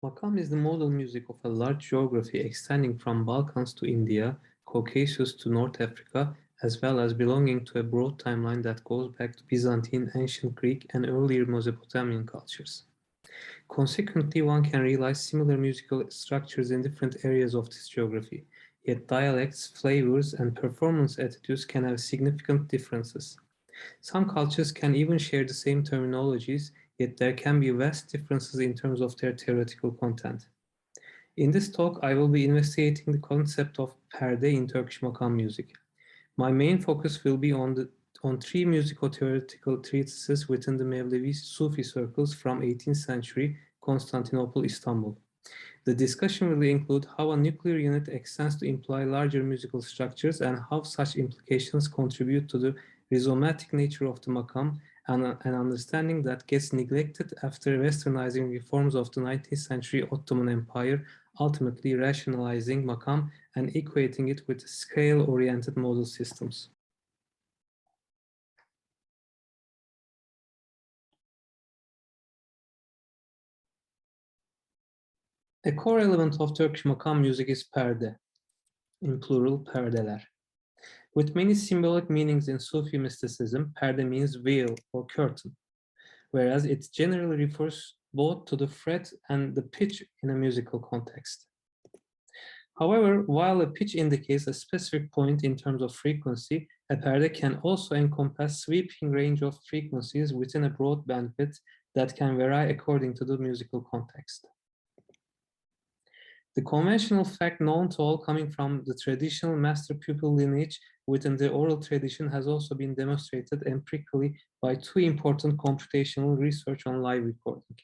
Makam is the modal music of a large geography extending from Balkans to India, Caucasus to North Africa, as well as belonging to a broad timeline that goes back to Byzantine, ancient Greek, and earlier Mesopotamian cultures. Consequently, one can realize similar musical structures in different areas of this geography, yet dialects, flavors, and performance attitudes can have significant differences. Some cultures can even share the same terminologies, yet there can be vast differences in terms of their theoretical content. In this talk, I will be investigating the concept of perde in Turkish Makam music. My main focus will be on three musico-theoretical treatises within the Mevlevi Sufi circles from 18th century Constantinople, Istanbul. The discussion will include how a nuclear unit extends to imply larger musical structures and how such implications contribute to the rhizomatic nature of the makam, and an understanding that gets neglected after westernizing reforms of the 19th century Ottoman Empire, ultimately rationalizing makam and equating it with scale-oriented model systems. A core element of Turkish makam music is perde, in plural perdeler. With many symbolic meanings in Sufi mysticism, perde means veil or curtain, whereas it generally refers both to the fret and the pitch in a musical context. However, while a pitch indicates a specific point in terms of frequency, a perde can also encompass sweeping range of frequencies within a broad bandwidth that can vary according to the musical context. The conventional fact known to all coming from the traditional master-pupil lineage within the oral tradition has also been demonstrated empirically by two important computational research on live recording.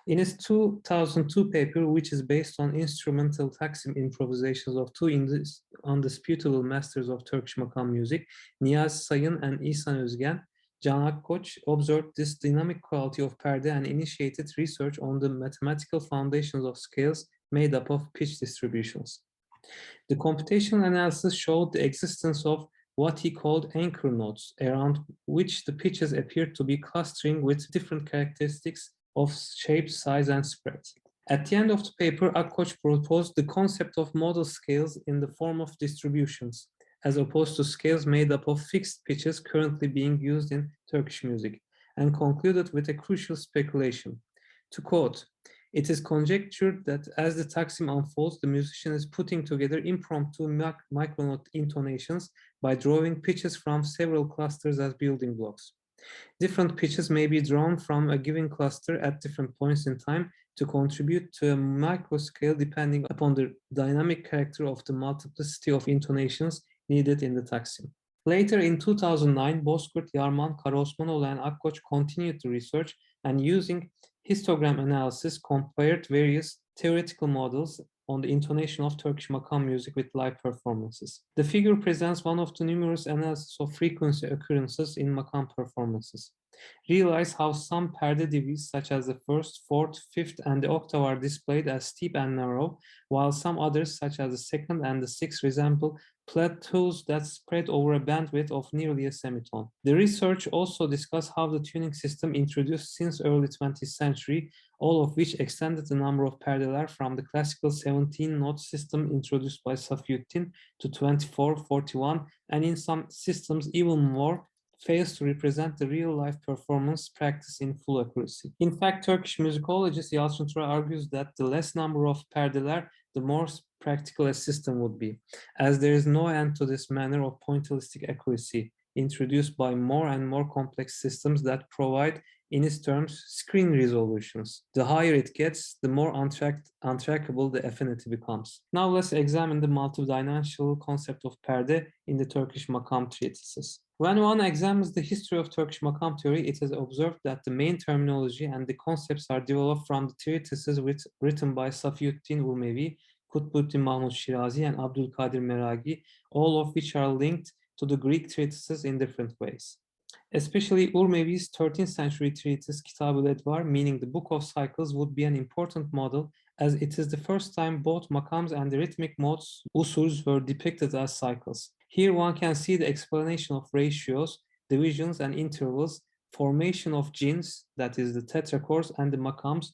In his 2002 paper, which is based on instrumental taksim improvisations of two undisputable masters of Turkish makam music, Niyaz Sayın and İhsan Özgen, Can Akkoç observed this dynamic quality of perde and initiated research on the mathematical foundations of scales made up of pitch distributions. The computational analysis showed the existence of what he called anchor nodes, around which the pitches appeared to be clustering with different characteristics of shape, size, and spread. At the end of the paper, Akkoç proposed the concept of model scales in the form of distributions, as opposed to scales made up of fixed pitches currently being used in Turkish music, and concluded with a crucial speculation. To quote, "It is conjectured that as the taksim unfolds, the musician is putting together impromptu micronote intonations by drawing pitches from several clusters as building blocks. Different pitches may be drawn from a given cluster at different points in time to contribute to a microscale depending upon the dynamic character of the multiplicity of intonations needed in the taksim." Later in 2009, Bozkurt, Yarman, Karaosmanoğlu, and Akkoç continued the research and using histogram analysis compared various theoretical models on the intonation of Turkish makam music with live performances. The figure presents one of the numerous analyses of frequency occurrences in makam performances. Realize how some perde divis, such as the first, fourth, fifth, and the octave are displayed as steep and narrow, while some others, such as the second and the sixth, resemble plateaus that spread over a bandwidth of nearly a semitone. The research also discussed how the tuning system introduced since early 20th century, all of which extended the number of perdeler from the classical 17-note system introduced by Safiuddin to 24, 41, and in some systems even more, fails to represent the real-life performance practice in full accuracy. In fact, Turkish musicologist Yalçın Tura argues that the less number of perdeler, the more practical a system would be, as there is no end to this manner of pointillistic accuracy introduced by more and more complex systems that provide, in its terms, screen resolutions. The higher it gets, the more untrackable the affinity becomes. Now let's examine the multidimensional concept of perde in the Turkish makam treatises. When one examines the history of Turkish makam theory, it is observed that the main terminology and the concepts are developed from the treatises written by Safiuddin Urmevi, Kutbuddin Mahmud Shirazi, and Abdülkadir Meragi, all of which are linked to the Greek treatises in different ways. Especially Urmevi's 13th century treatise Kitab-ül Edvar, meaning the Book of Cycles, would be an important model, as it is the first time both makams and the rhythmic modes, usurs, were depicted as cycles. Here one can see the explanation of ratios, divisions, and intervals, formation of jins, that is the tetrachords, and the makams,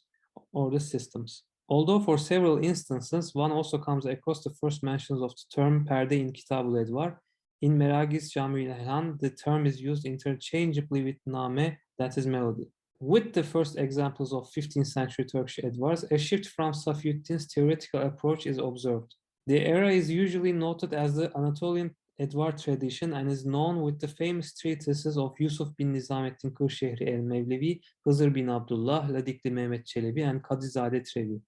or the systems. Although for several instances, one also comes across the first mentions of the term perde in Kitab-ul Edvar. In Meragis Cami-ül Elhan, the term is used interchangeably with name, that is melody. With the first examples of 15th century Turkish Edvars, a shift from Safiuddin's theoretical approach is observed. The era is usually noted as the Anatolian Edvar tradition and is known with the famous treatises of Yusuf bin Nizamettin Kırşehri el-Mevlevi, Hızır bin Abdullah, Ladikli Mehmet Çelebi, and Kadizade Trevi.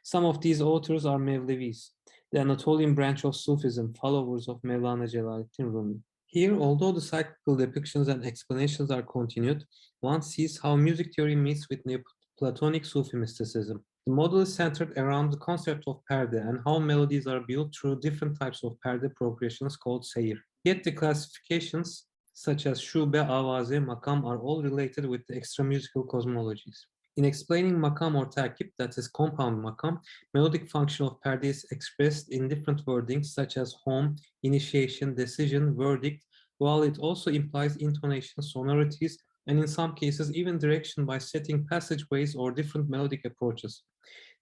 Some of these authors are Mevlevis, the Anatolian branch of Sufism, followers of Mevlana Celaleddin Rumi. Here, although the cyclical depictions and explanations are continued, one sees how music theory meets with Neoplatonic Sufi mysticism. The model is centered around the concept of perde and how melodies are built through different types of perde progressions called seyir. Yet the classifications such as shube, avaze, makam are all related with the extra musical cosmologies. In explaining makam or terkip, that is compound makam, melodic function of perde is expressed in different wordings such as home, initiation, decision, verdict, while it also implies intonation, sonorities, and in some cases even direction by setting passageways or different melodic approaches.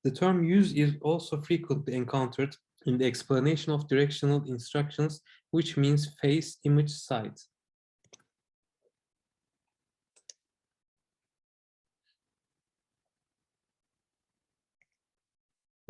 The term use is also frequently encountered in the explanation of directional instructions, which means face, image, side.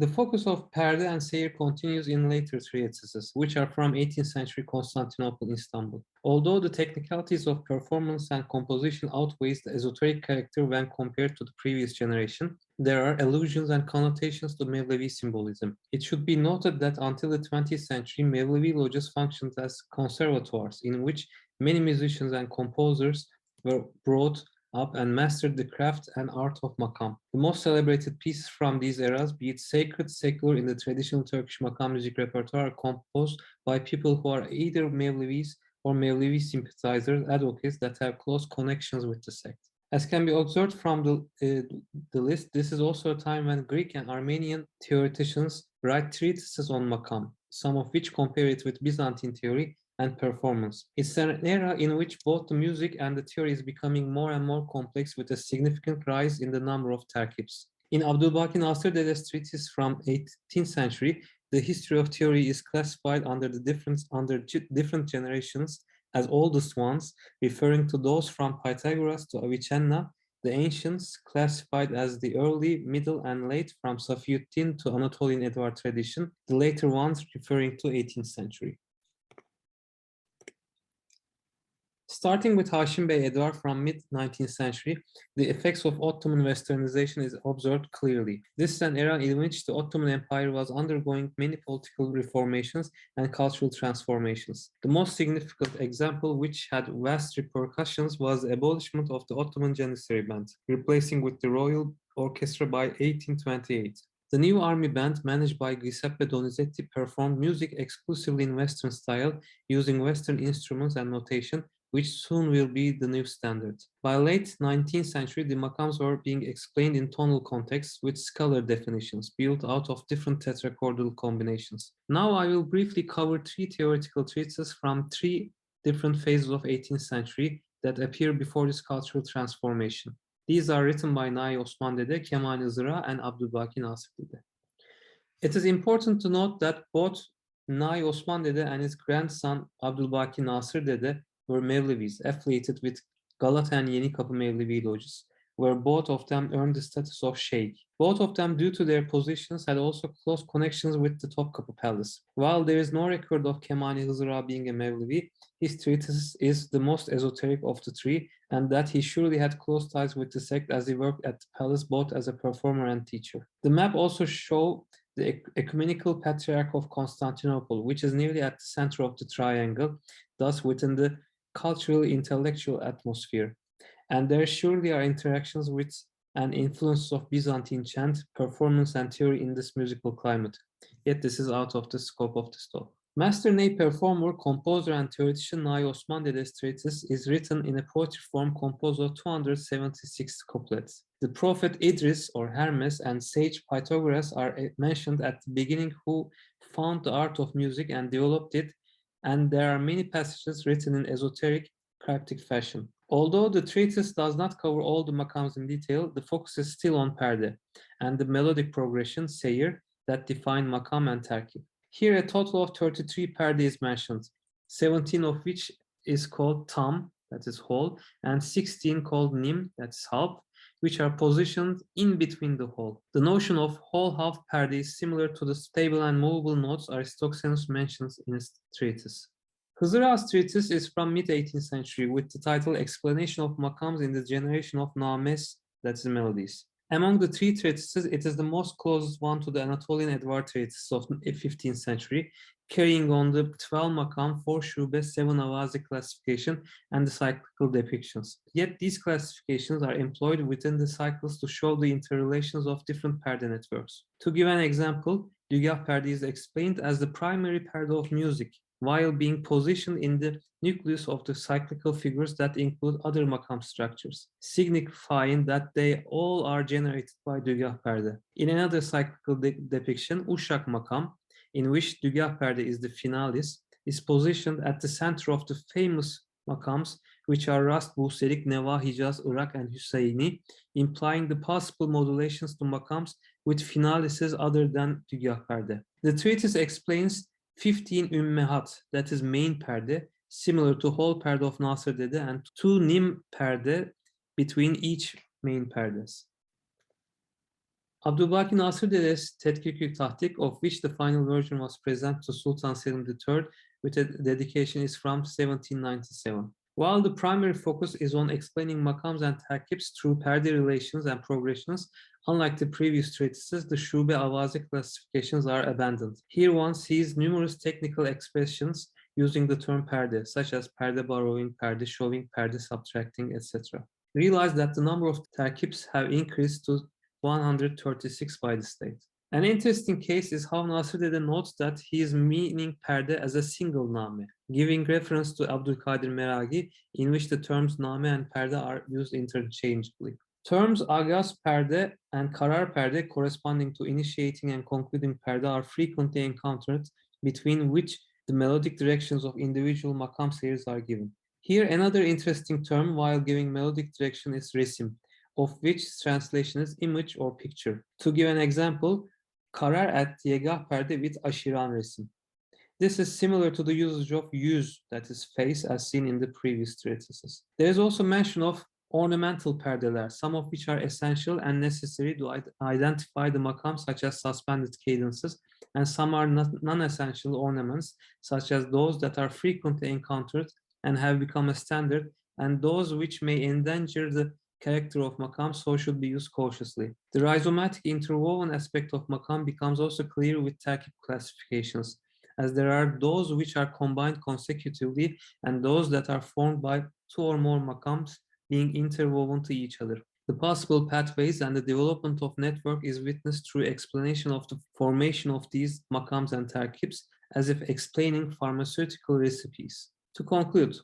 The focus of Perde and Seyir continues in later treatises, which are from 18th century Constantinople, Istanbul. Although the technicalities of performance and composition outweighs the esoteric character when compared to the previous generation, there are allusions and connotations to Mevlevi symbolism. It should be noted that until the 20th century, Mevlevi lodges functioned as conservatoires in which many musicians and composers were brought up and mastered the craft and art of makam. The most celebrated pieces from these eras, be it sacred, secular in the traditional Turkish makam music repertoire, are composed by people who are either Mevlevis or Mevlevi sympathizers, advocates that have close connections with the sect. As can be observed from the list, this is also a time when Greek and Armenian theoreticians write treatises on makam, some of which compare it with Byzantine theory and performance. It's an era in which both the music and the theory is becoming more and more complex with a significant rise in the number of terkips. In Abdülbaki Nasır Dede's treatise from 18th century, the history of theory is classified under different generations as oldest ones, referring to those from Pythagoras to Avicenna, the ancients classified as the early, middle, and late from Safiuddin to Anatolian Edvar tradition, the later ones referring to 18th century. Starting with Haşim Bey Edvar from mid-19th century, the effects of Ottoman westernization is observed clearly. This is an era in which the Ottoman Empire was undergoing many political reformations and cultural transformations. The most significant example, which had vast repercussions, was the abolishment of the Ottoman Janissary Band, replacing with the Royal Orchestra by 1828. The new army band, managed by Giuseppe Donizetti, performed music exclusively in Western style, using Western instruments and notation, which soon will be the new standard. By late 19th century, the makams were being explained in tonal contexts with scalar definitions built out of different tetrachordal combinations. Now I will briefly cover three theoretical treatises from three different phases of 18th century that appear before this cultural transformation. These are written by Nai Osman Dede, Kemal Izra, and Abdülbaki Nasır Dede. It is important to note that both Nai Osman Dede and his grandson Abdülbaki Nasır Dede were Mevlevis, affiliated with Galata and Yenikapı Mevlevi lodges, where both of them earned the status of sheikh. Both of them, due to their positions, had also close connections with the Topkapı Palace. While there is no record of Kemani Hızır being a Mevlevi, his treatise is the most esoteric of the three, and that he surely had close ties with the sect as he worked at the palace both as a performer and teacher. The map also shows the ecumenical patriarch of Constantinople, which is nearly at the center of the triangle, thus within the cultural intellectual atmosphere, and there surely are interactions with and influences of Byzantine chant, performance, and theory in this musical climate. Yet this is out of the scope of this talk. Master Ney performer, composer, and theoretician Nai Osman Dede's treatise is written in a poetry form composed of 276 couplets. The prophet Idris or Hermes and sage Pythagoras are mentioned at the beginning, who found the art of music and developed it, and there are many passages written in esoteric, cryptic fashion. Although the treatise does not cover all the makams in detail, the focus is still on perde and the melodic progression, seyir, that define makam and terkib. Here a total of 33 perde is mentioned, 17 of which is called tam, that is whole, and 16 called nim, that's half, which are positioned in between the whole. The notion of whole half perde is similar to the stable and movable notes Aristoxenus mentions in his treatise. Hızır treatise is from mid-18th century with the title Explanation of Makams in the Generation of Names, that is melodies. Among the three treatises, it is the most closest one to the Anatolian Edward treatise of the 15th century, carrying on the 12 makam, 4 shube, 7 avazi classification, and the cyclical depictions. Yet these classifications are employed within the cycles to show the interrelations of different perde networks. To give an example, Dügah perde is explained as the primary perde of music, while being positioned in the nucleus of the cyclical figures that include other makam structures, signifying that they all are generated by Dügah perde. In another cyclical depiction, Uşak makam, in which Dügah perde is the finalis, is positioned at the center of the famous makams, which are Rast, Buserik, Neva, Hicaz, Irak, and Hüseyini, implying the possible modulations to makams with finalises other than Dügah perde. The treatise explains 15 ümmehat, that is main perde, similar to whole perde of Nasır Dede, and 2 nim perde between each main perdes. Abdülbaki Nasır Dede's Tetkik-ü Tahtik, of which the final version was presented to Sultan Selim III with a dedication, is from 1797. While the primary focus is on explaining makams and terkibs through perde relations and progressions, unlike the previous treatises, the shube avazi classifications are abandoned. Here one sees numerous technical expressions using the term perde, such as perde borrowing, perde showing, perde subtracting, etc. Realize that the number of terkibs have increased to 136 by the state. An interesting case is how Nasır Dede notes that he is meaning perde as a single name, giving reference to Abdülkadir Meragi, in which the terms name and perde are used interchangeably. Terms agaz perde and karar perde, corresponding to initiating and concluding perde, are frequently encountered, between which the melodic directions of individual makam series are given. Here another interesting term while giving melodic direction is resim, of which translation is image or picture. To give an example, karar at yegah perde with aşiran resim. This is similar to the usage of yüz, that is face, as seen in the previous treatises. There is also mention of ornamental perdeler, some of which are essential and necessary to identify the makam, such as suspended cadences, and some are non-essential ornaments, such as those that are frequently encountered and have become a standard, and those which may endanger the character of makam, so should be used cautiously. The rhizomatic interwoven aspect of makam becomes also clear with terkib classifications, as there are those which are combined consecutively and those that are formed by 2 or more makams being interwoven to each other. The possible pathways and the development of network is witnessed through explanation of the formation of these makams and terkibs, as if explaining pharmaceutical recipes. To conclude,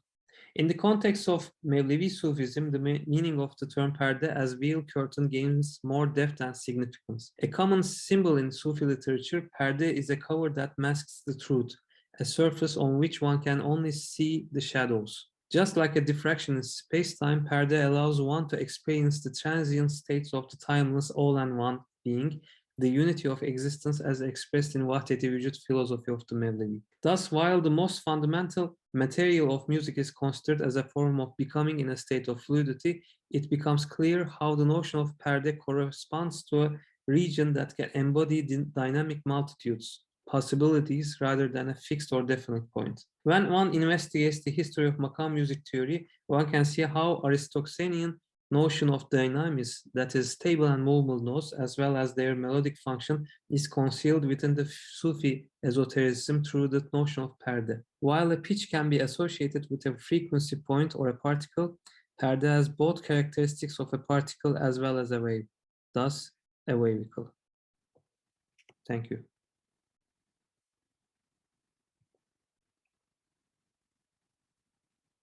in the context of Mevlevi Sufism, the meaning of the term perde as veil curtain gains more depth and significance. A common symbol in Sufi literature, perde is a cover that masks the truth, a surface on which one can only see the shadows. Just like a diffraction in space-time, perde allows one to experience the transient states of the timeless all and one being, the unity of existence as expressed in Vahdeti Vücut philosophy of the Mevlevi. Thus, while the most fundamental material of music is considered as a form of becoming in a state of fluidity, it becomes clear how the notion of perde corresponds to a region that can embody dynamic multitudes, possibilities, rather than a fixed or definite point. When one investigates the history of makam music theory, one can see how Aristoxenian notion of dynamism, that is stable and movable notes, as well as their melodic function, is concealed within the Sufi esotericism through the notion of perde. While a pitch can be associated with a frequency point or a particle, perde has both characteristics of a particle as well as a wave, thus a wavicle. Thank you.